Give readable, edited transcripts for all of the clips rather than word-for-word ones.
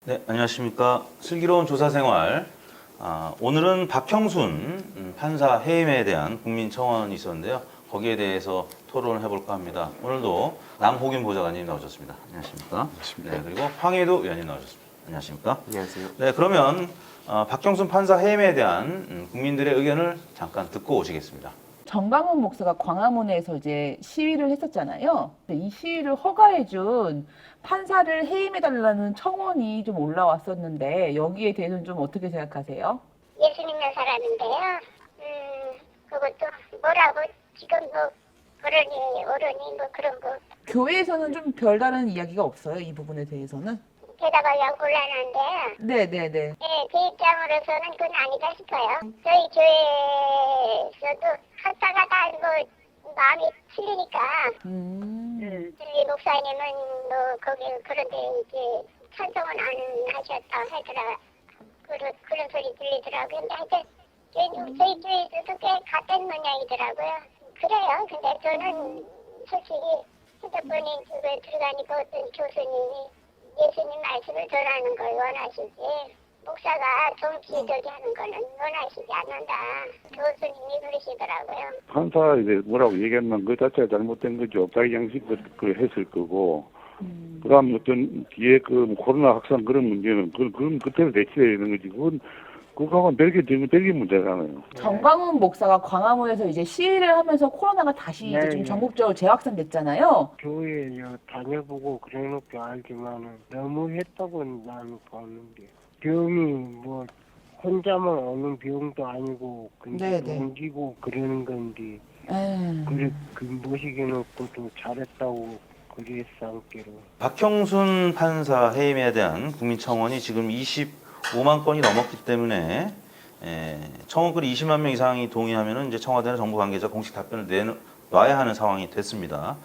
네, 안녕하십니까. 슬기로운 조사생활. 오늘은 박형순 판사 해임에 대한 국민청원이 있었는데요. 거기에 대해서 토론을 해볼까 합니다. 오늘도 남호균 보좌관님 나오셨습니다. 안녕하십니까. 안녕하십니까. 네, 그리고 황혜도 의원님 나오셨습니다. 안녕하십니까. 안녕하세요. 네, 그러면 박형순 판사 해임에 대한 국민들의 의견을 잠깐 듣고 오시겠습니다. 정강훈 목사가 광화문에서 이제 시위를 했었잖아요. 이 시위를 허가해준 판사를 해임해달라는 청원이 좀 올라왔었는데 여기에 대해서는 좀 어떻게 생각하세요? 예수 믿는 사람인데요. 그것도 뭐라고 지금 뭐 그러니 어른이 뭐 그런 거 교회에서는 좀 별다른 이야기가 없어요, 이 부분에 대해서는? 대답하기가 곤란한데 네네네. 예, 제 입장으로서는 그건 아니다 싶어요. 저희 교회에서도 학사가 다 뭐 마음이 틀리니까 저희 목사님은 뭐 거기 그런데 이제 찬성은 안 하셨다 하더라. 그런 소리 들리더라고요. 근데 하여튼 저희 교회에서도 꽤 같은 모양이더라고요. 그래요. 근데 저는 솔직히 휴대폰에 그거에 들어가니까 어떤 교수님이 예수님 말씀을 전하는 걸 원하시지 목사가 정치적이 하는 거는 원하시지 않는다. 교수님이 그러시더라고요. 판사 이제 뭐라고 얘기했나 그 자체가 잘못된 거죠. 자기 양식 그 했을 거고. 그다음 어떤 뒤에 그 코로나 확산 그런 문제는 그럼 그때는 대처해야 되는 거지. 그거하고는 별개 문제잖아요. 정강훈 목사가 광화문에서 이제 시위를 하면서 코로나가 다시 이제 좀 전국적으로 재확산됐잖아요. 교회에 다녀보고 그런 것도 알지만은 너무 했다고 나는 보는데 병이 뭐 혼자만 오는 병도 아니고 근데 네네. 옮기고 그러는 건데 에. 그래 그 모시게놓고도 잘했다고 그랬상께로 박형순 판사 해임에 대한 국민청원이 지금 25만 건이 넘었기 때문에 청원글이 20만 명 이상이 동의하면 이제 청와대나 정부 관계자 공식 답변을 내놔야 하는 상황이 됐습니다.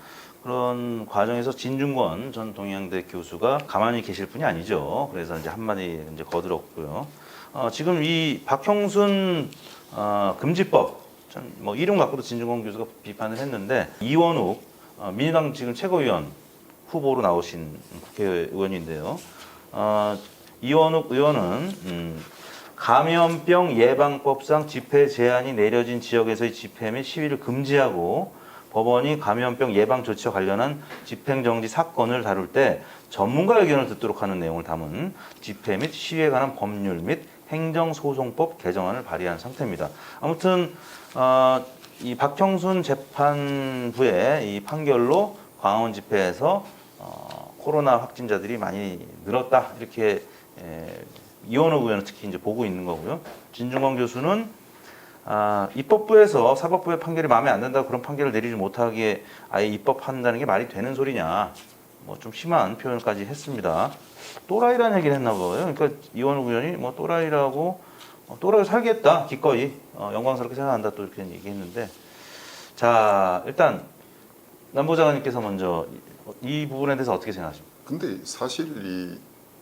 그런 과정에서 진중권 전 동양대 교수가 가만히 계실 분이 아니죠. 그래서 이제 한마디 이제 거들었고요. 지금 이 박형순 금지법 뭐 이름 갖고도 진중권 교수가 비판을 했는데 이원욱 민주당 지금 최고위원 후보로 나오신 국회의원인데요. 이원욱 의원은 감염병 예방법상 집회 제한이 내려진 지역에서의 집회 및 시위를 금지하고 법원이 감염병 예방 조치와 관련한 집행정지 사건을 다룰 때 전문가 의견을 듣도록 하는 내용을 담은 집회 및 시위에 관한 법률 및 행정소송법 개정안을 발의한 상태입니다. 아무튼 이 박형순 재판부의 이 판결로 광화문 집회에서 코로나 확진자들이 많이 늘었다 이렇게 이원호 의원은 특히 이제 보고 있는 거고요. 진중권 교수는 입법부에서 사법부의 판결이 마음에 안 든다고 그런 판결을 내리지 못하게 아예 입법한다는 게 말이 되는 소리냐. 뭐 좀 심한 표현까지 했습니다. 또라이라는 얘기를 했나 봐요. 그러니까 이원호 의원이 뭐 또라이라고 또라이 살겠다 기꺼이 영광스럽게 생각한다 또 이렇게 얘기했는데 자 일단 남보좌관님께서 먼저 이 부분에 대해서 어떻게 생각하십니까? 근데 사실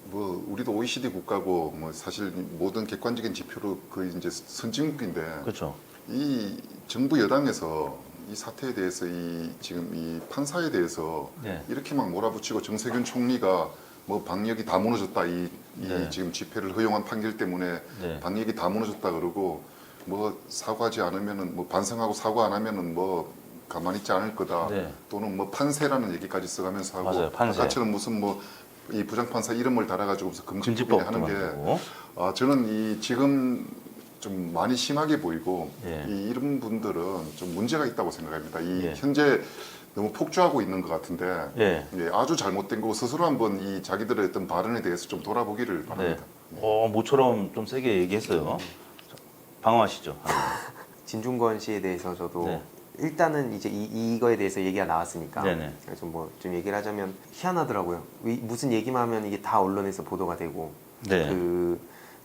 뭐 우리도 OECD 국가고 뭐 사실 모든 객관적인 지표로 거의 이제 선진국인데 그렇죠. 이 정부 여당에서 이 사태에 대해서 지금 이 판사에 대해서 네. 이렇게 막 몰아붙이고 정세균 총리가 뭐 방역이 다 무너졌다 네. 지금 집회를 허용한 판결 때문에 네. 방역이 다 무너졌다 그러고 뭐 사과하지 않으면은 뭐 반성하고 사과 안 하면은 뭐 가만히 있지 않을 거다. 네. 또는 뭐 판세라는 얘기까지 써가면서 하고 맞아요, 판세. 아까처럼 무슨 뭐 이 부장판사 이름을 달아가지고서 금지법이나 금지법도 하는 게 만들고. 저는 이 지금 좀 많이 심하게 보이고 예. 이런 분들은 좀 문제가 있다고 생각합니다. 예. 현재 너무 폭주하고 있는 것 같은데 예. 아주 잘못된 거고 스스로 한번 이 자기들의 어떤 발언에 대해서 좀 돌아보기를 네. 바랍니다. 모처럼 좀 세게 얘기했어요. 방어하시죠. 진중권 씨에 대해서 저도 네. 일단은 이제 이거에 대해서 얘기가 나왔으니까 네네. 그래서 뭐 좀 얘기를 하자면 희한하더라고요. 무슨 얘기만 하면 이게 다 언론에서 보도가 되고 네.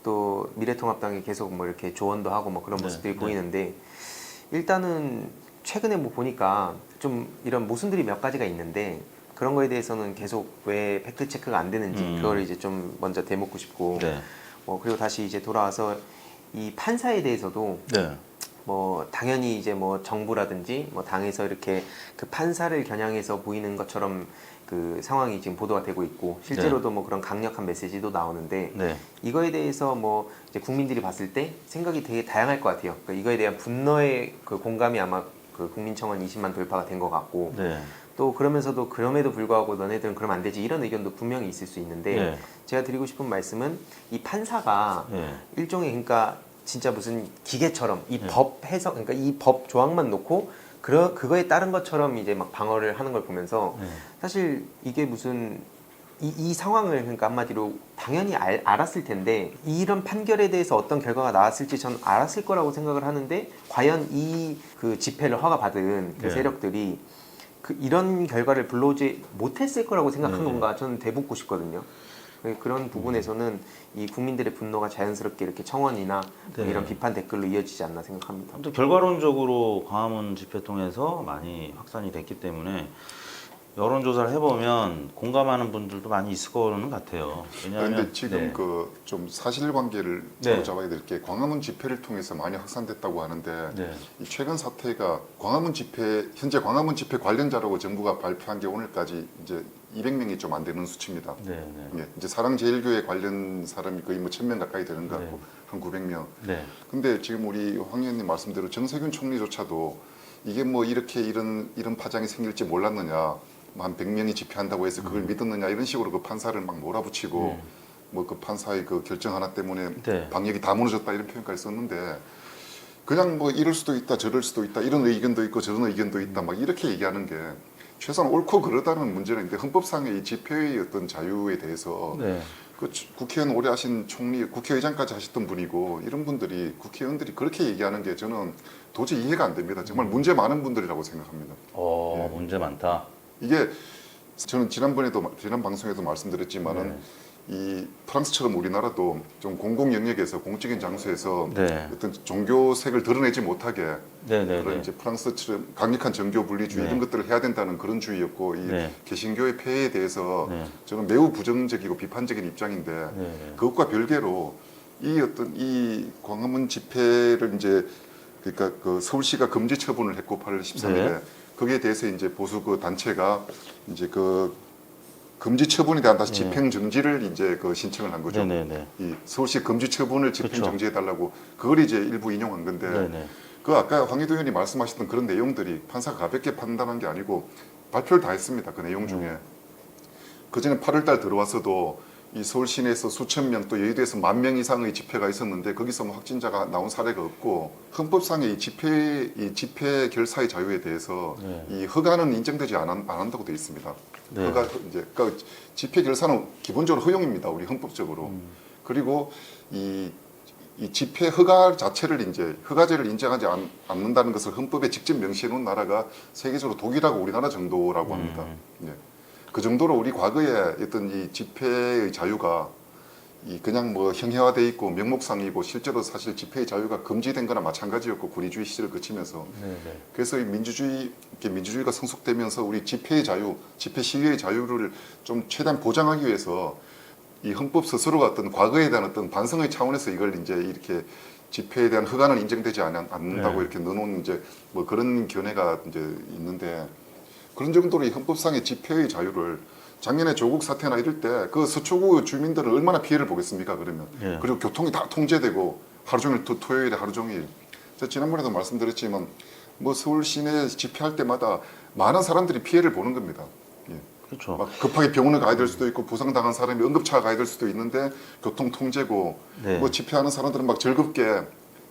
또 미래통합당이 계속 뭐 이렇게 조언도 하고 뭐 그런 네, 모습들이 네. 보이는데 일단은 최근에 뭐 보니까 좀 이런 모순들이 몇 가지가 있는데 그런 거에 대해서는 계속 왜 팩트 체크가 안 되는지 그걸 이제 좀 먼저 대묻고 싶고 네. 그리고 다시 이제 돌아와서 이 판사에 대해서도 네. 뭐 당연히 이제 뭐 정부라든지 뭐 당에서 이렇게 그 판사를 겨냥해서 보이는 것처럼 그 상황이 지금 보도가 되고 있고 실제로도 뭐 그런 강력한 메시지도 나오는데 네. 이거에 대해서 뭐 이제 국민들이 봤을 때 생각이 되게 다양할 것 같아요. 그러니까 이거에 대한 분노의 그 공감이 아마 그 국민청원 20만 돌파가 된 것 같고 네. 또 그러면서도 그럼에도 불구하고 너네들은 그러면 안 되지 이런 의견도 분명히 있을 수 있는데 네. 제가 드리고 싶은 말씀은 이 판사가 네. 일종의 그러니까 진짜 무슨 기계처럼 이 네. 법 해석 그러니까 이 법 조항만 놓고 그거에 따른 것처럼 이제 막 방어를 하는 걸 보면서 네. 사실 이게 무슨 이 상황을 그러니까 한마디로 당연히 알았을 텐데 이런 판결에 대해서 어떤 결과가 나왔을지 전 알았을 거라고 생각을 하는데 과연 이 그 집회를 허가받은 그 네. 세력들이 그 이런 결과를 불러오지 못했을 거라고 생각한 네. 건가 저는 되묻고 싶거든요. 그런 부분에서는 이 국민들의 분노가 자연스럽게 이렇게 청원이나 뭐 네. 이런 비판 댓글로 이어지지 않나 생각합니다. 아무튼 결과론적으로 광화문 집회 통해서 많이 확산이 됐기 때문에 여론조사를 해보면 공감하는 분들도 많이 있을 거는 같아요. 왜냐하면 그런데 지금 네. 그 좀 사실관계를 네. 잡아야 될 게 광화문 집회를 통해서 많이 확산됐다고 하는데 네. 이 최근 사태가 광화문 집회 현재 광화문 집회 관련자라고 정부가 발표한 게 오늘까지 이제 200명이 좀 안 되는 수치입니다. 네, 네. 예, 이제 사랑제일교회 관련 사람이 거의 뭐 1000명 가까이 되는 것 같고 한 900명. 네. 근데 지금 우리 황 의원님 말씀대로 정세균 총리조차도 이게 뭐 이렇게 이런 파장이 생길지 몰랐느냐, 뭐 한 100명이 집회한다고 해서 그걸 믿었느냐 이런 식으로 그 판사를 막 몰아붙이고 뭐 그 판사의 그 결정 하나 때문에 네. 방역이 다 무너졌다 이런 표현까지 썼는데 그냥 뭐 이럴 수도 있다 저럴 수도 있다 이런 의견도 있고 저런 의견도 있다 막 이렇게 얘기하는 게 최소한 옳고 그르다는 문제는 있는데 헌법상의 이 집회의 어떤 자유에 대해서 네. 그 국회의원 오래 하신 총리, 국회의장까지 하셨던 분이고 이런 분들이 국회의원들이 그렇게 얘기하는 게 저는 도저히 이해가 안 됩니다. 정말 문제 많은 분들이라고 생각합니다. 문제 많다. 이게 저는 지난 방송에도 말씀드렸지만은 네. 이 프랑스처럼 우리나라도 좀 공공 영역에서 공적인 장소에서 네. 어떤 종교색을 드러내지 못하게 네, 네, 그런 네. 이제 프랑스처럼 강력한 정교 분리주의 네. 이런 것들을 해야 된다는 그런 주의였고 이 네. 개신교의 폐해에 대해서 네. 저는 매우 부정적이고 비판적인 입장인데 네. 그것과 별개로 이 어떤 이 광화문 집회를 이제 그러니까 그 서울시가 금지 처분을 했고 8월 13일에 네. 거기에 대해서 이제 보수 그 단체가 이제 그 금지 처분에 대한 다시 집행 정지를 이제 그 신청을 한 거죠. 네, 네, 이 서울시 금지 처분을 집행 그렇죠. 정지해 달라고 그걸 이제 일부 인용한 건데 네, 네. 그 아까 황희도 의원이 말씀하셨던 그런 내용들이 판사가 가볍게 판단한 게 아니고 발표를 다 했습니다. 그 내용 중에 그 전에 8월달 들어와서도 이 서울 시내에서 수천 명 또 여의도에서 10,000명 이상의 집회가 있었는데 거기서 뭐 확진자가 나온 사례가 없고 헌법상의 이 집회 결사의 자유에 대해서 네. 이 허가는 인정되지 안 한다고 되어 있습니다. 네. 허가 이제 그러니까 집회 결사는 기본적으로 허용입니다. 우리 헌법적으로. 그리고 이 집회 허가 자체를 이제 허가제를 인정하지 않는다는 것을 헌법에 직접 명시해 놓은 나라가 세계적으로 독일하고 우리나라 정도라고 합니다. 예. 그 정도로 우리 과거에 어떤 이 집회의 자유가 이 그냥 뭐 형해화돼 있고 명목상이고 실제로 사실 집회의 자유가 금지된 거나 마찬가지였고 군의주의 시절을 거치면서 네, 네. 그래서 이 민주주의가 성숙되면서 우리 집회의 자유, 집회 시위의 자유를 좀 최대한 보장하기 위해서 이 헌법 스스로가 어떤 과거에 대한 어떤 반성의 차원에서 이걸 이제 이렇게 집회에 대한 허가는 인정되지 않는다고 네. 이렇게 넣어놓은 이제 뭐 그런 견해가 이제 있는데 그런 정도로 이 헌법상의 집회의 자유를 작년에 조국 사태나 이럴 때 그 서초구 주민들은 얼마나 피해를 보겠습니까 그러면 예. 그리고 교통이 다 통제되고 하루 종일 토요일에 하루 종일 제가 지난번에도 말씀드렸지만 뭐 서울 시내 집회할 때마다 많은 사람들이 피해를 보는 겁니다. 예. 그렇죠. 막 급하게 병원을 가야 될 수도 있고 부상당한 사람이 응급차 가야 될 수도 있는데 교통 통제고 네. 뭐 집회하는 사람들은 막 즐겁게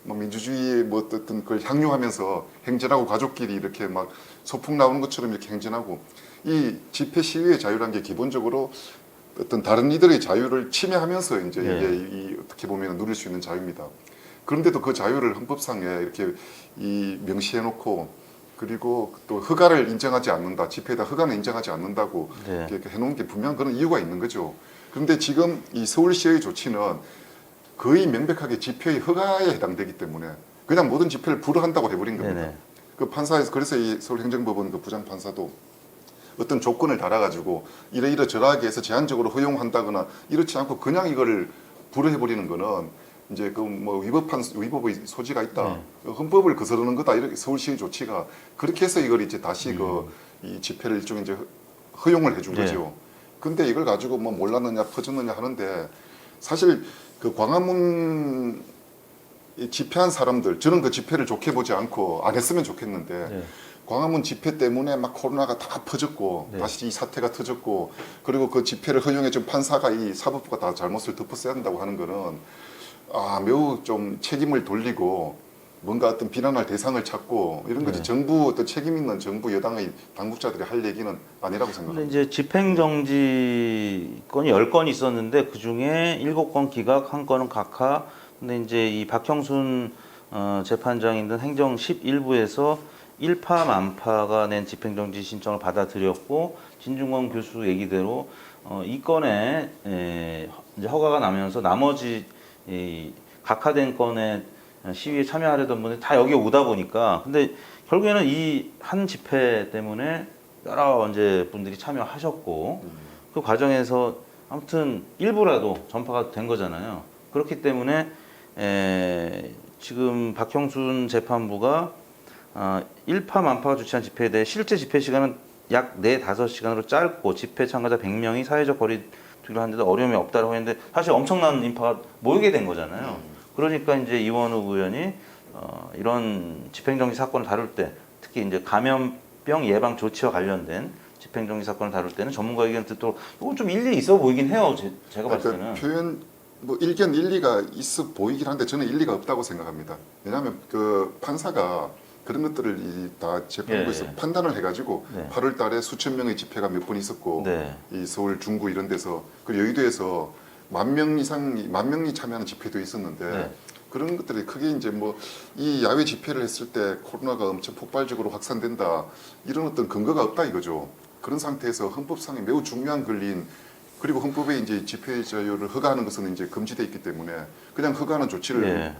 뭐 민주주의의 뭐 어떤 걸 향유하면서 행진하고 가족끼리 이렇게 막 소풍 나오는 것처럼 이렇게 행진하고 이 집회 시위의 자유라는 게 기본적으로 어떤 다른 이들의 자유를 침해하면서 이제 네. 이게 이 어떻게 보면 누릴 수 있는 자유입니다. 그런데도 그 자유를 헌법상에 이렇게 이 명시해 놓고 그리고 또 허가를 인정하지 않는다. 집회에다 허가는 인정하지 않는다고 네. 이렇게 해놓은 게 분명 그런 이유가 있는 거죠. 그런데 지금 이 서울시의 조치는 거의 명백하게 집회의 허가에 해당되기 때문에 그냥 모든 집회를 불허한다고 해버린 겁니다. 네네. 그 판사에서 그래서 이 서울행정법원 그 부장 판사도 어떤 조건을 달아가지고 이러저러하게 해서 제한적으로 허용한다거나 이렇지 않고 그냥 이거를 불허해버리는 거는 이제 그 뭐 위법의 소지가 있다. 네. 그 헌법을 거스르는 거다. 이렇게 서울시의 조치가 그렇게 해서 이걸 이제 다시 이 집회를 일종의 이제 허용을 해준 네. 거죠. 근데 이걸 가지고 뭐 몰랐느냐 퍼졌느냐 하는데 사실 그 광화문 이 집회한 사람들 저는 그 집회를 좋게 보지 않고 안 했으면 좋겠는데 네. 광화문 집회 때문에 막 코로나가 다 퍼졌고 네. 다시 이 사태가 터졌고 그리고 그 집회를 허용해준 판사가 이 사법부가 다 잘못을 덮어써야 한다고 하는 거는 매우 좀 책임을 돌리고 뭔가 어떤 비난할 대상을 찾고 이런 거지 네. 정부 어떤 책임 있는 정부 여당의 당국자들이 할 얘기는 아니라고 근데 생각합니다. 이제 집행정지 건이 10건이 있었는데 그 중에 7건 기각, 1건은 각하. 근데 이제 이 박형순 재판장이 든 행정 11부에서 일파만파가 낸 집행정지 신청을 받아들였고 진중권 교수 얘기대로 이 건에 이제 허가가 나면서 나머지 이 각하된 건에 시위에 참여하려던 분들이 다 여기 오다 보니까 근데 결국에는 이 한 집회 때문에 여러 이제 분들이 참여하셨고 그 과정에서 아무튼 일부라도 전파가 된 거잖아요. 그렇기 때문에 지금 박형순 재판부가 일파만파가 주최한 집회에 대해 실제 집회 시간은 약 4-5시간으로 짧고 집회 참가자 100명이 사회적 거리 두기를 하는데도 어려움이 없다고 했는데 사실 엄청난 인파가 모이게 된 거잖아요. 그러니까 이제 이원우 의원이 이런 집행정지 사건을 다룰 때 특히 이제 감염병 예방 조치와 관련된 집행정지 사건을 다룰 때는 전문가 의견을 듣도록 이건 좀 일리 있어 보이긴 해요. 제가 봤을 때는. 표현 뭐 일견 일리가 있어 보이긴 한데 저는 일리가 없다고 생각합니다. 왜냐하면 그 판사가 그런 것들을 다 재판부에서 예. 판단을 해가지고 네. 8월 달에 수천 명의 집회가 몇 번 있었고 네. 이 서울 중구 이런 데서 그리고 여의도에서 10,000명이 참여하는 집회도 있었는데 네. 그런 것들이 크게 이제 뭐 이 야외 집회를 했을 때 코로나가 엄청 폭발적으로 확산된다 이런 어떤 근거가 없다 이거죠. 그런 상태에서 헌법상에 매우 중요한 권리인 그리고 헌법에 이제 집회 자유를 허가하는 것은 이제 금지돼 있기 때문에 그냥 허가하는 조치를 예.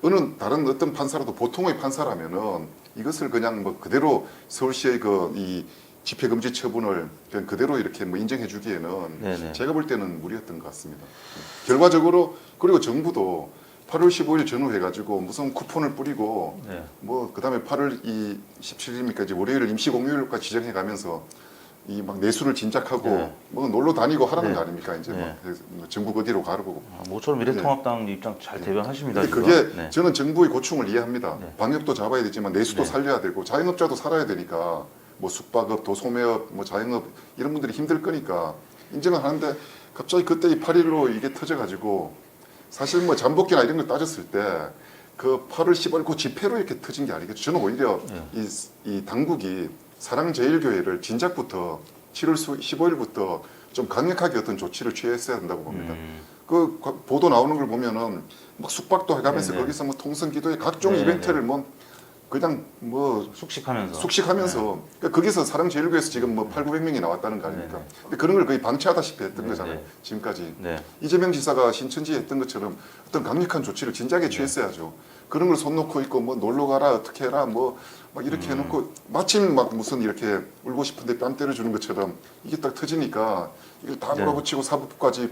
어느 다른 어떤 판사라도 보통의 판사라면은 이것을 그냥 뭐 그대로 서울시의 그 이 집회 금지 처분을 그냥 그대로 이렇게 뭐 인정해 주기에는 네네. 제가 볼 때는 무리였던 것 같습니다. 결과적으로 그리고 정부도 8월 15일 전후해 가지고 무슨 쿠폰을 뿌리고 네. 뭐 그다음에 8월 17일입니까 이제 월요일 임시 공휴일까지 지정해 가면서 이 막 내수를 진작하고 네. 뭐 놀러 다니고 하라는 네. 거 아닙니까 이제 네. 뭐 전국 어디로 가고 모처럼 미래통합당 입장 잘 대변하십니다. 근데 지금. 그게 네. 저는 정부의 고충을 이해합니다. 네. 방역도 잡아야 되지만 내수도 네. 살려야 되고 자영업자도 살아야 되니까 뭐 숙박업, 도소매업, 뭐 자영업 이런 분들이 힘들 거니까 인정을 하는데 갑자기 그때 이 8일로 이게 터져가지고 사실 뭐 잠복기나 이런 걸 따졌을 때 그 8월 15일 그 집회로 이렇게 터진 게 아니겠죠. 저는 오히려 네. 이 당국이 사랑제일교회를 진작부터 7월 15일부터 좀 강력하게 어떤 조치를 취했어야 한다고 봅니다. 그 보도 나오는 걸 보면은 막 숙박도 해가면서 네네. 거기서 뭐 통성기도회 각종 네네. 이벤트를 뭐 그냥 뭐 숙식하면서. 숙식하면서 그러니까 거기서 사랑제일교회에서 지금 뭐 8,900명이 나왔다는 거 아닙니까? 네네. 근데 그런 걸 거의 방치하다시피 했던 네네. 거잖아요. 지금까지 네. 이재명 지사가 신천지에 했던 것처럼 어떤 강력한 조치를 진작에 취했어야죠. 그런 걸 손 놓고 있고 뭐 놀러 가라 어떻게 해라 뭐 막 이렇게 해놓고 마침 막 무슨 이렇게 울고 싶은데 뺨 때려주는 것처럼 이게 딱 터지니까 이걸 다 네. 몰아붙이고 사법부까지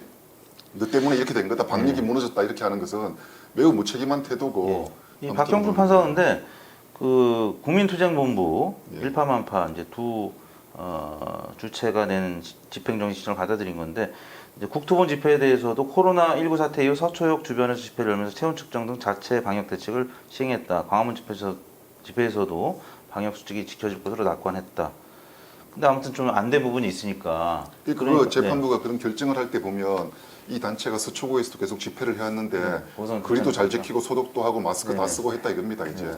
너 때문에 이렇게 된 거다 방역이 무너졌다 이렇게 하는 것은 매우 무책임한 태도고 이 아무튼 박형준 뭐, 판사인데 그 국민투쟁본부 예. 일파만파 이제 두 주체가 낸 집행정지 신청을 받아들인 건데 이제 국토본 집회에 대해서도 코로나19 사태 이후 서초역 주변에서 집회를 열면서 체온 측정 등 자체 방역 대책을 시행했다. 광화문 집회에서도 방역 수칙이 지켜질 것으로 낙관했다. 근데 아무튼 좀 안 된 부분이 있으니까. 그 재판부가 그런 결정을 할 때 보면 이 단체가 서초구에서도 계속 집회를 해왔는데 우선 거리도 잘 그렇죠. 지키고 소독도 하고 마스크 다 네네. 쓰고 했다 이겁니다 이제. 네.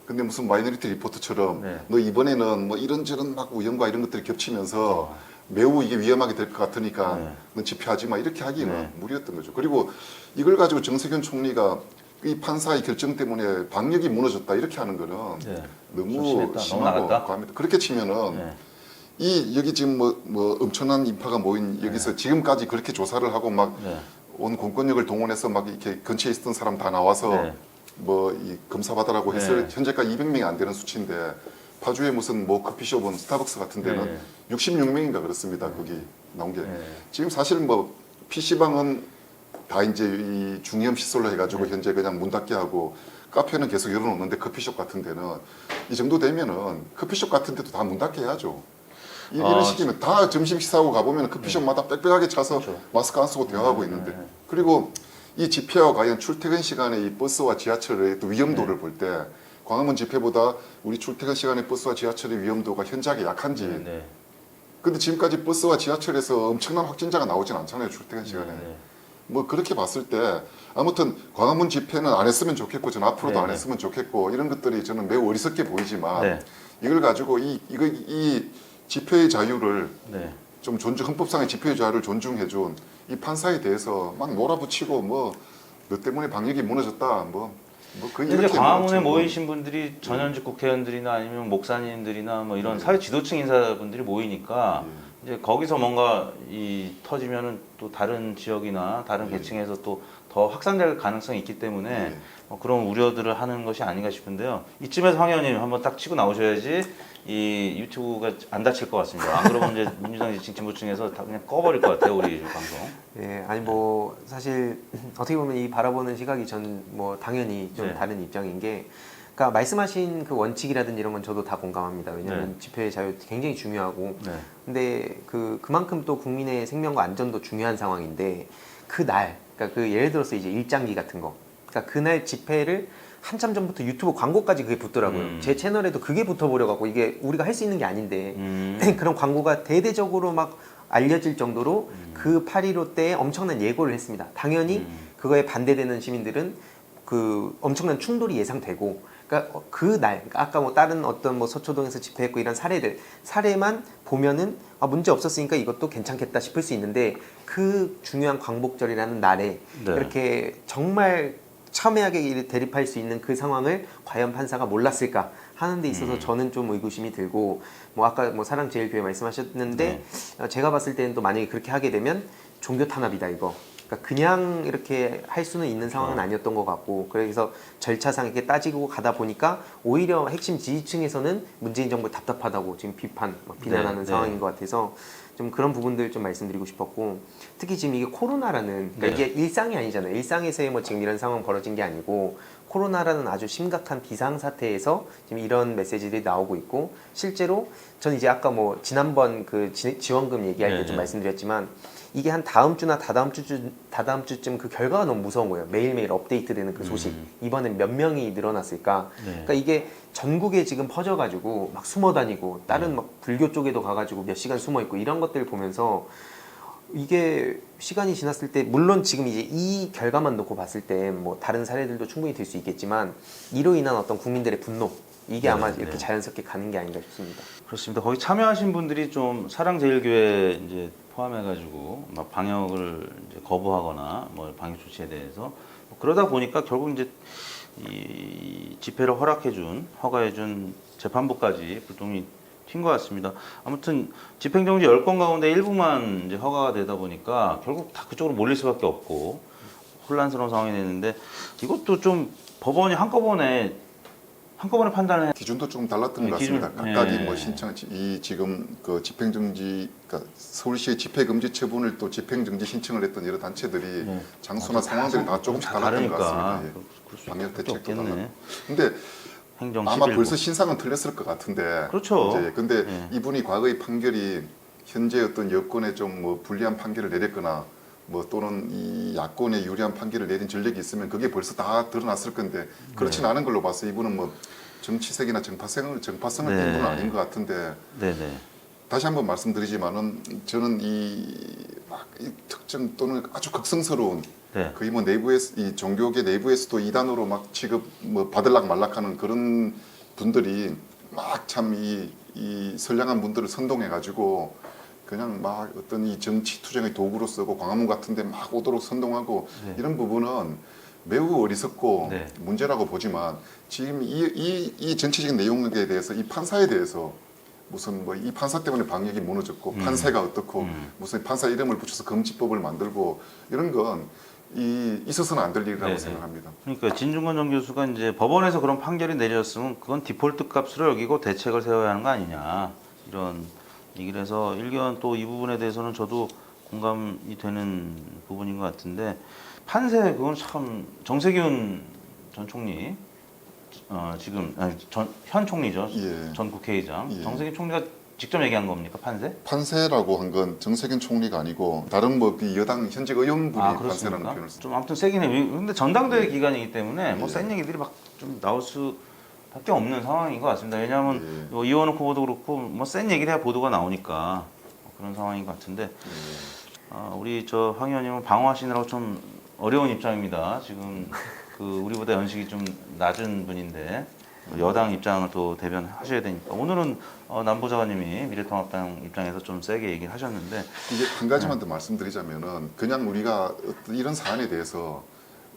근데 무슨 마이너리티 리포트처럼 네. 너 이번에는 뭐 이런저런 막 우연과 이런 것들이 겹치면서 매우 이게 위험하게 될 것 같으니까 네. 너 집회하지 마 이렇게 하기는 네. 무리였던 거죠. 그리고 이걸 가지고 정세균 총리가 이 판사의 결정 때문에 방역이 무너졌다 이렇게 하는 거는 네. 너무 좀 심했다. 너무 심하고 나갔다? 과합니다. 그렇게 치면은 네. 이 여기 지금 뭐 엄청난 인파가 모인 여기서 지금까지 그렇게 조사를 하고 막 온 네. 공권력을 동원해서 막 이렇게 근처에 있었던 사람 다 나와서 네. 뭐 이 검사 받으라고 했을 네. 현재까지 200명이 안 되는 수치인데 파주에 무슨 뭐 커피숍은 스타벅스 같은 데는 네. 66명인가 그렇습니다. 거기 나온 게 네. 지금 사실 뭐 PC방은 다 이제 이 중이염 시설로 해가지고 현재 그냥 문 닫게 하고 카페는 계속 열어놓는데 커피숍 같은 데는 이 정도 되면은 커피숍 같은 데도 다 문 닫게 해야죠. 이런 식이면 다 점심 식사하고 가보면 커피숍마다 빽빽하게 차서 마스크 안 쓰고 대화하고 있는데 그리고 이 집회와 과연 출퇴근 시간에 이 버스와 지하철의 또 위험도를 볼 때 광화문 집회보다 우리 출퇴근 시간에 버스와 지하철의 위험도가 현저하게 약한지 네. 근데 지금까지 버스와 지하철에서 엄청난 확진자가 나오진 않잖아요. 출퇴근 시간에. 네. 뭐 그렇게 봤을 때 아무튼 광화문 집회는 안 했으면 좋겠고 저는 앞으로도 네, 안 네. 했으면 좋겠고 이런 것들이 저는 매우 어리석게 보이지만 네. 이걸 가지고 이 집회의 자유를 네. 좀 헌법상의 집회의 자유를 존중해준 이 판사에 대해서 막 몰아붙이고 뭐 너 때문에 방역이 무너졌다 거의 이제 이렇게 광화문에 뭐 모이신 분들이 전현직 국회의원들이나 아니면 목사님들이나 뭐 이런 사회 지도층 인사분들이 모이니까 이제 거기서 뭔가 이 터지면은 또 다른 지역이나 다른 계층에서 또 더 확산될 가능성이 있기 때문에 그런 우려들을 하는 것이 아닌가 싶은데요. 이쯤에서 황 의원님 한번 딱 치고 나오셔야지 이 유튜브가 안 닫힐 것 같습니다. 안 그러면 이제 민주당 지층 진보층에서 다 그냥 꺼버릴 것 같아요, 우리 방송. 예, 아니 뭐 사실 어떻게 보면 이 바라보는 시각이 전 뭐 당연히 좀 네. 다른 입장인 게, 그러니까 말씀하신 그 원칙이라든지 이런 건 저도 다 공감합니다. 왜냐하면 집회의 자유 굉장히 중요하고, 네. 근데 그만큼 또 국민의 생명과 안전도 중요한 상황인데 그러니까 그 예를 들어서 이제 일장기 같은 거, 그러니까 그날 집회를 한참 전부터 유튜브 광고까지 그게 붙더라고요. 제 채널에도 그게 붙어버려갖고 이게 우리가 할 수 있는 게 아닌데 그런 광고가 대대적으로 막 알려질 정도로 그 8.15 때 엄청난 예고를 했습니다. 당연히 그거에 반대되는 시민들은 그 엄청난 충돌이 예상되고, 그러니까 그날 아까 뭐 다른 어떤 뭐 서초동에서 집회했고 이런 사례만 보면은 문제 없었으니까 이것도 괜찮겠다 싶을 수 있는데 그 중요한 광복절이라는 날에 네. 이렇게 정말 첨예하게 대립할 수 있는 그 상황을 과연 판사가 몰랐을까 하는 데 있어서 저는 좀 의구심이 들고, 뭐 아까 뭐 사랑제일교회 말씀하셨는데 제가 봤을 때는 또 만약에 그렇게 하게 되면 종교 탄압이다 이거. 그러니까 그냥 이렇게 할 수는 있는 상황은 아니었던 것 같고, 그래서 절차상 이렇게 따지고 가다 보니까 오히려 핵심 지지층에서는 문재인 정부 답답하다고 지금 비난하는 네. 상황인 것 같아서 좀 그런 부분들 좀 말씀드리고 싶었고, 특히 지금 이게 코로나라는, 그러니까 이게 일상이 아니잖아요. 일상에서의 뭐 지금 이런 상황 벌어진 게 아니고 코로나라는 아주 심각한 비상사태에서 지금 이런 메시지들이 나오고 있고, 실제로 전 이제 아까 뭐 지난번 그 지원금 얘기할 때 좀 말씀드렸지만 이게 한 다음 주나 다다음 주쯤 그 결과가 너무 무서운 거예요. 매일매일 업데이트되는 그 소식. 이번엔 몇 명이 늘어났을까? 그러니까 이게 전국에 지금 퍼져가지고 막 숨어 다니고 다른 막 불교 쪽에도 가가지고 몇 시간 숨어 있고 이런 것들 보면서 이게 시간이 지났을 때, 물론 지금 이제 이 결과만 놓고 봤을 때 뭐 다른 사례들도 충분히 될 수 있겠지만 이로 인한 어떤 국민들의 분노, 이게 아마 이렇게 자연스럽게 가는 게 아닌가 싶습니다. 그렇습니다. 거기 참여하신 분들이 좀 사랑제일교회 이제 포함해가지고 막 방역을 이제 거부하거나 뭐 방역 조치에 대해서 그러다 보니까 결국 이제 이 집회를 허가해준 재판부까지 불똥이 튄 것 같습니다. 아무튼 집행정지 10건 가운데 일부만 이제 허가가 되다 보니까 결국 다 그쪽으로 몰릴 수밖에 없고 혼란스러운 상황이 됐는데, 이것도 좀 법원이 한꺼번에 판단을 기준도 좀 달랐던 것 기준, 같습니다. 각각이 네. 뭐 지금 그 집행정지, 그러니까 서울시의 집회금지 처분을 또 집행정지 신청을 했던 여러 단체들이 장소나 상황들이 다 조금씩 달랐던 것 같습니다. 예. 방역 대책도 달랐고. 근데 행정 아마 11부. 벌써 신상은 틀렸을 것 같은데. 그렇죠. 이제 근데 이분이 과거의 판결이 현재 어떤 여건에 좀 뭐 불리한 판결을 내렸거나 뭐 또는 이 야권에 유리한 판결을 내린 전력이 있으면 그게 벌써 다 드러났을 건데 그렇진 않은 걸로 봐서 이분은 뭐 정치색이나 정파성을 띈 분은 아닌 것 같은데. 네네. 다시 한번 말씀드리지만은 저는 이 특정 또는 아주 극성스러운 거의 뭐 내부에서 이 종교계 내부에서도 이단으로 막 취급 뭐 받을락 말락하는 그런 분들이 막 참 이 선량한 분들을 선동해 가지고 그냥 막 어떤 이 정치 투쟁의 도구로 쓰고 광화문 같은데 막 오도록 선동하고 이런 부분은 매우 어리석고 문제라고 보지만 지금 이 전체적인 내용에 대해서 이 판사에 대해서 무슨 뭐 이 판사 때문에 방역이 무너졌고 판사가 어떻고 무슨 판사 이름을 붙여서 금지법을 만들고 이런 건 있어서는 안 될 일이라고 생각합니다. 그러니까 진중권 전 교수가 이제 법원에서 그런 판결이 내렸으면 그건 디폴트 값으로 여기고 대책을 세워야 하는 거 아니냐 이런 얘기를 해서 일견 또 이 부분에 대해서는 저도 공감이 되는 부분인 것 같은데 판세 그건 참 정세균 전 총리 지금 현 총리죠. 예. 전 국회의장 예. 정세균 총리가 직접 얘기한 겁니까 판세? 판세라고 한 건 정세균 총리가 아니고 다른 뭐 그 여당 현직 의원분이 판세라는 그렇습니까? 표현을 씁니다. 좀 아무튼 세긴 해요. 근데 전당대회 기간이기 때문에 뭐 센 얘기들이 막 좀 나올 수밖에 없는 상황인 것 같습니다. 왜냐하면 뭐 이원욱 후보도 그렇고 뭐 센 얘기를 해야 보도가 나오니까 그런 상황인 것 같은데 우리 저 황 의원님은 방어하시느라고 좀 어려운 입장입니다. 지금 그 우리보다 연식이 좀 낮은 분인데 여당 입장을 또 대변하셔야 되니까 오늘은 남보좌관님이 미래통합당 입장에서 좀 세게 얘기를 하셨는데 이게 한 가지만 더 말씀드리자면은 그냥 우리가 어떤 이런 사안에 대해서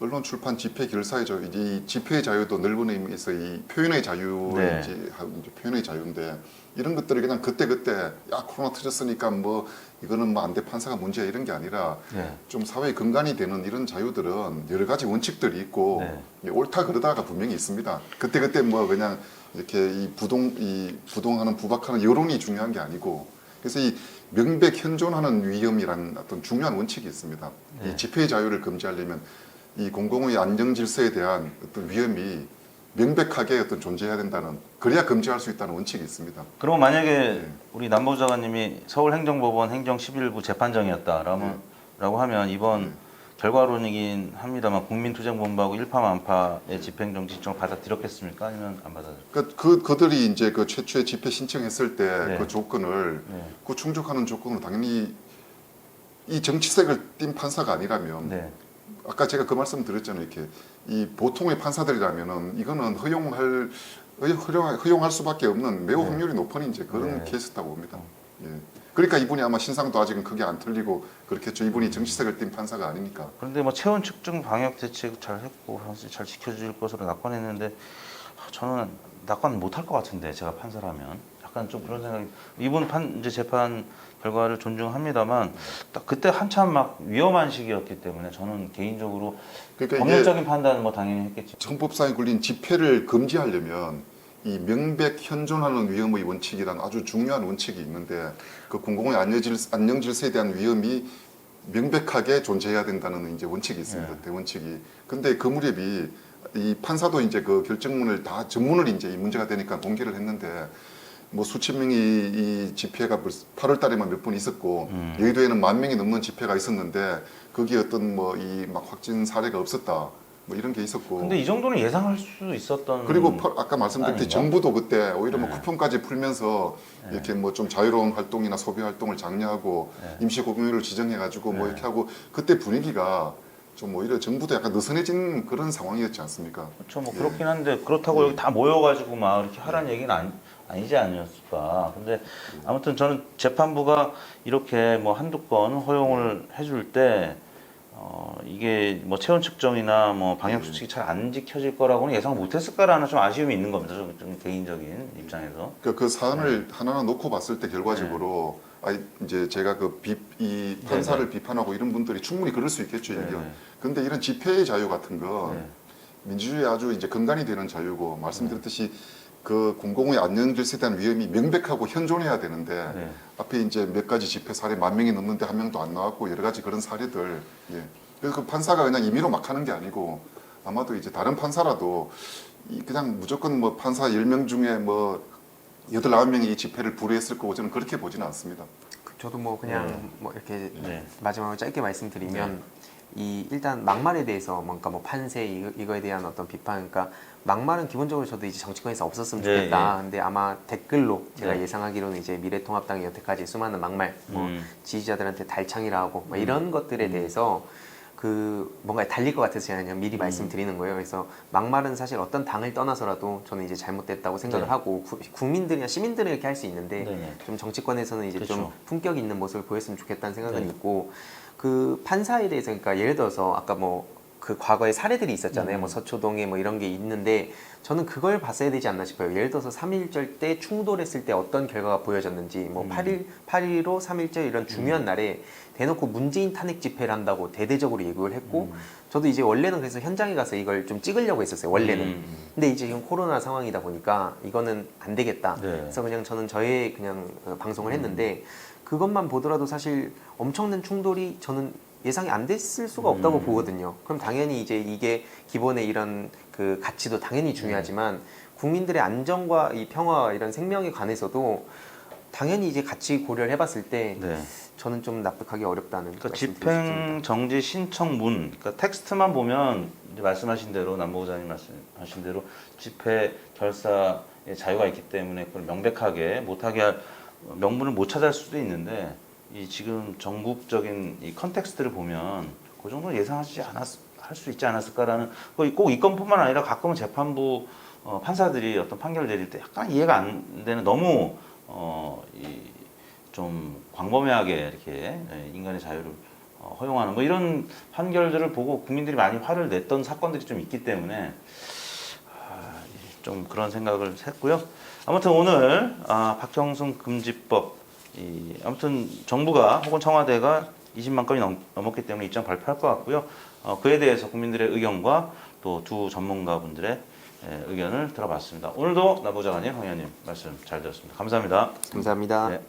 언론 출판 집회 결사의 자유, 이 집회의 자유도 넓은 의미에서 이 표현의 자유인지 이제 표현의 자유인데 이런 것들을 그냥 그때 야 코로나 터졌으니까 뭐 이거는 뭐 안 돼 판사가 문제야 이런 게 아니라 좀 사회의 근간이 되는 이런 자유들은 여러 가지 원칙들이 있고 옳다 그러다가 분명히 있습니다. 그때 뭐 그냥 이렇게 이 부동하는 부박하는 여론이 중요한 게 아니고 그래서 이 명백 현존하는 위험이라는 어떤 중요한 원칙이 있습니다. 이 집회의 자유를 금지하려면 이 공공의 안정 질서에 대한 어떤 위험이 명백하게 어떤 존재해야 된다는 그래야 금지할 수 있다는 원칙이 있습니다. 그럼 만약에 우리 남보좌관님이 서울행정법원 행정 11부 재판정이었다라고 하면 이번 결과론이긴 합니다만 국민투쟁본부하고 일파만파의 집행정지 신청을 받아들였겠습니까? 아니면 안 받아들였습니까? 그들이 이제 그 최초에 집회 신청했을 때 그 조건을 그 충족하는 조건을 당연히 이 정치색을 띤 판사가 아니라면 아까 제가 그 말씀 드렸잖아요. 이렇게 이 보통의 판사들이라면은 이거는 허용할 수밖에 없는 매우 확률이 높은 이제 그런 케이스다고 봅니다. 예. 그러니까 이분이 아마 신상도 아직은 크게 안 틀리고 그렇겠죠. 이분이 정치색을 띤 판사가 아니니까. 그런데 뭐 체온 측정 방역 대책 잘 했고 잘 지켜줄 것으로 낙관했는데 저는 낙관 못할 것 같은데 제가 판사라면 약간 좀 그런 생각이 이분 이제 재판 결과를 존중합니다만 딱 그때 한참 막 위험한 시기였기 때문에 저는 개인적으로 그러니까 법률적인 판단은 뭐 당연히 했겠지. 헌법상에 걸린 집회를 금지하려면 이 명백 현존하는 위험의 원칙이라는 아주 중요한 원칙이 있는데 그 공공의 안녕 질서에 대한 위험이 명백하게 존재해야 된다는 이제 원칙이 있습니다. 대원칙이. 근데 그 무렵이 이 판사도 이제 그 결정문을 다 전문을 이제 이 문제가 되니까 공개를 했는데 뭐 수천 명이 이 집회가 8월 달에만 몇 번 있었고 여의도에는 10,000명이 넘는 집회가 있었는데 거기에 어떤 뭐 이 막 확진 사례가 없었다. 뭐 이런 게 있었고. 근데 이 정도는 예상할 수 있었던. 그리고 아까 말씀드렸듯이 정부도 그때 오히려 뭐 네. 쿠폰까지 풀면서 이렇게 뭐 좀 자유로운 활동이나 소비 활동을 장려하고 임시공휴일을 지정해가지고 뭐 이렇게 하고 그때 분위기가 좀 오히려 정부도 약간 느슨해진 그런 상황이었지 않습니까? 그렇죠. 뭐 그렇긴 한데 그렇다고 여기 다 모여가지고 막 이렇게 하라는 얘기는 아니지 않았을까. 근데 아무튼 저는 재판부가 이렇게 뭐 한두 건 허용을 해줄 때 이게 뭐 체온 측정이나 뭐 방역 수칙이 잘 안 지켜질 거라고는 예상 못했을까라는 좀 아쉬움이 있는 겁니다. 좀 개인적인 입장에서. 그러니까 그 사안을 하나하나 놓고 봤을 때 결과적으로 이제 제가 이 판사를 비판하고 이런 분들이 충분히 그럴 수 있겠죠. 근데 이런 집회의 자유 같은 거 민주주의의 아주 이제 근간이 되는 자유고 말씀드렸듯이 그 공공의 안녕 질서에 대한 위험이 명백하고 현존해야 되는데 앞에 이제 몇 가지 집회 사례 10,000명이 넘는데 한 명도 안 나왔고 여러 가지 그런 사례들. 그래서 그 판사가 그냥 임의로 막 하는 게 아니고 아마도 이제 다른 판사라도 그냥 무조건 뭐 판사 10명 중에 뭐 8, 9명이 이 집회를 불허했을 거고 저는 그렇게 보지는 않습니다. 저도 뭐 그냥 뭐 이렇게 마지막으로 짧게 말씀드리면 이 일단 막말에 대해서 뭔가 뭐 판세 이거에 대한 어떤 비판, 그러니까 막말은 기본적으로 저도 이제 정치권에서 없었으면 좋겠다. 근데 아마 댓글로 제가 예상하기로는 이제 미래통합당이 여태까지 수많은 막말, 뭐 지지자들한테 달창이라 하고 뭐 이런 것들에 대해서 그 뭔가 달릴 것 같아서 제가 그냥 미리 말씀드리는 거예요. 그래서 막말은 사실 어떤 당을 떠나서라도 저는 이제 잘못됐다고 생각을 하고 국민들이나 시민들은 이렇게 할 수 있는데 좀 정치권에서는 이제 좀 품격 있는 모습을 보였으면 좋겠다는 생각은 있고 그 판사에 대해서 그러니까 예를 들어서 아까 뭐 그 과거에 사례들이 있었잖아요. 뭐 서초동에 뭐 이런 게 있는데 저는 그걸 봤어야 되지 않나 싶어요. 예를 들어서 3.1절 때 충돌했을 때 어떤 결과가 보여졌는지 뭐 8.15, 3.1절 이런 중요한 날에 대놓고 문재인 탄핵 집회를 한다고 대대적으로 예고를 했고 저도 이제 원래는 그래서 현장에 가서 이걸 좀 찍으려고 했었어요. 원래는. 근데 이제 지금 코로나 상황이다 보니까 이거는 안 되겠다. 그래서 그냥 저는 저의 그냥 방송을 했는데 그것만 보더라도 사실 엄청난 충돌이 저는 예상이 안 됐을 수가 없다고 보거든요. 그럼 당연히 이제 이게 기본의 이런 그 가치도 당연히 중요하지만 국민들의 안전과 이 평화 이런 생명에 관해서도 당연히 이제 같이 고려를 해봤을 때 네. 저는 좀 납득하기 어렵다는 그러니까 말씀드리고 집행 싶습니다. 정지 신청문, 그러니까 텍스트만 보면 이제 말씀하신 대로 남보호자님 말씀하신 대로 집회 결사의 자유가 있기 때문에 그걸 명백하게 못하게 할 명분을 못 찾을 수도 있는데 이 지금 전국적인 이 컨텍스트를 보면 그 정도 예상하지 할 수 있지 않았을까라는 꼭 이 건뿐만 아니라 가끔은 재판부 판사들이 어떤 판결을 내릴 때 약간 이해가 안 되는 너무 좀 광범위하게 이렇게 인간의 자유를 허용하는 뭐 이런 판결들을 보고 국민들이 많이 화를 냈던 사건들이 좀 있기 때문에 좀 그런 생각을 했고요. 아무튼 오늘 박형순 금지법 아무튼 정부가 혹은 청와대가 20만 건이 넘었기 때문에 입장 발표할 것 같고요. 그에 대해서 국민들의 의견과 또 두 전문가분들의 의견을 들어봤습니다. 오늘도 남보좌관님, 황 의원님 말씀 잘 들었습니다. 감사합니다. 감사합니다. 네.